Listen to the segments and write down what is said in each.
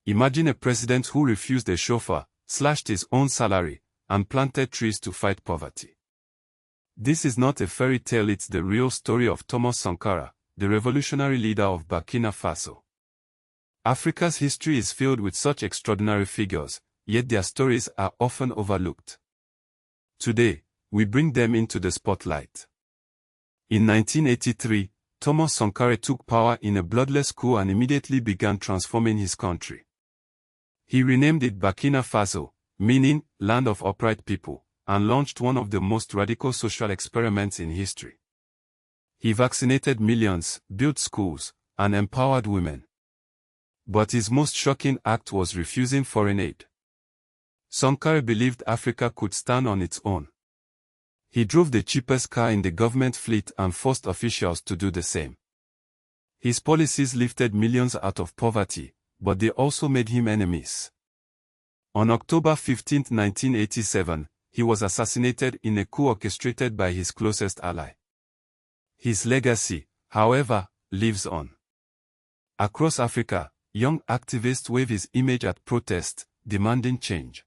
Imagine a president who refused a chauffeur, slashed his own salary, and planted trees to fight poverty. This is not a fairy tale, it's the real story of Thomas Sankara, the revolutionary leader of Burkina Faso. Africa's history is filled with such extraordinary figures, yet their stories are often overlooked. Today, we bring them into the spotlight. In 1983, Thomas Sankara took power in a bloodless coup and immediately began transforming his country. He renamed it Burkina Faso, meaning land of upright people, and launched one of the most radical social experiments in history. He vaccinated millions, built schools, and empowered women. But his most shocking act was refusing foreign aid. Sankara believed Africa could stand on its own. He drove the cheapest car in the government fleet and forced officials to do the same. His policies lifted millions out of poverty, but they also made him enemies. On October 15, 1987, he was assassinated in a coup orchestrated by his closest ally. His legacy, however, lives on. Across Africa, young activists wave his image at protests, demanding change.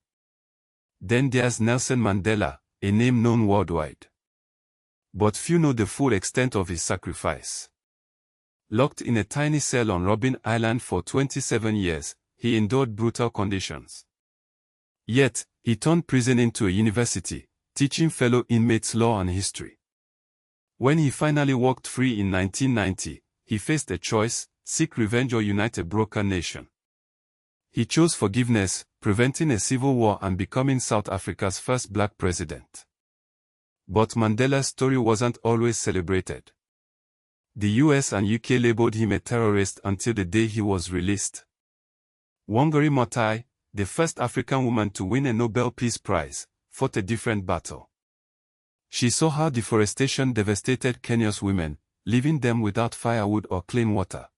Then there's Nelson Mandela, a name known worldwide. But few know the full extent of his sacrifice. Locked in a tiny cell on Robben Island for 27 years, he endured brutal conditions. Yet, he turned prison into a university, teaching fellow inmates law and history. When he finally walked free in 1990, he faced a choice: seek revenge or unite a broken nation. He chose forgiveness, preventing a civil war and becoming South Africa's first black president. But Mandela's story wasn't always celebrated. The US and UK labeled him a terrorist until the day he was released. Wangari Maathai, the first African woman to win a Nobel Peace Prize, fought a different battle. She saw how deforestation devastated Kenya's women, leaving them without firewood or clean water.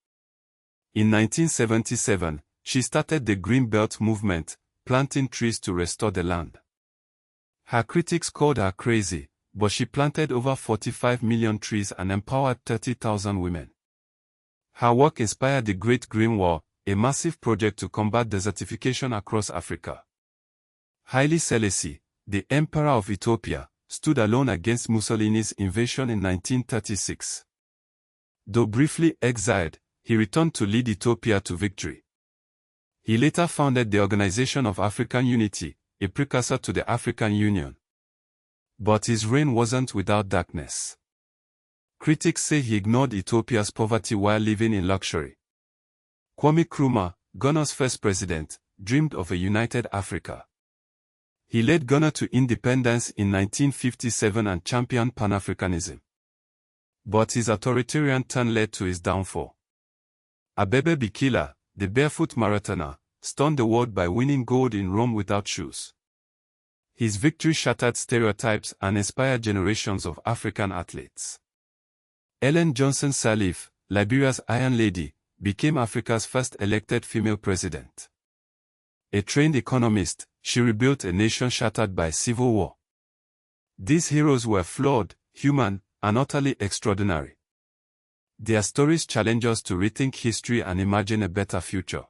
In 1977, she started the Green Belt movement, planting trees to restore the land. Her critics called her crazy, but she planted over 45 million trees and empowered 30,000 women. Her work inspired the Great Green War, a massive project to combat desertification across Africa. Haile Selassie, the Emperor of Ethiopia, stood alone against Mussolini's invasion in 1936. Though briefly exiled, he returned to lead Ethiopia to victory. He later founded the Organization of African Unity, a precursor to the African Union. But his reign wasn't without darkness. Critics say he ignored Ethiopia's poverty while living in luxury. Kwame Nkrumah, Ghana's first president, dreamed of a united Africa. He led Ghana to independence in 1957 and championed Pan-Africanism. But his authoritarian turn led to his downfall. Abebe Bikila, the barefoot marathoner, stunned the world by winning gold in Rome without shoes. His victory shattered stereotypes and inspired generations of African athletes. Ellen Johnson Sirleaf, Liberia's Iron Lady, became Africa's first elected female president. A trained economist, she rebuilt a nation shattered by civil war. These heroes were flawed, human, and utterly extraordinary. Their stories challenge us to rethink history and imagine a better future.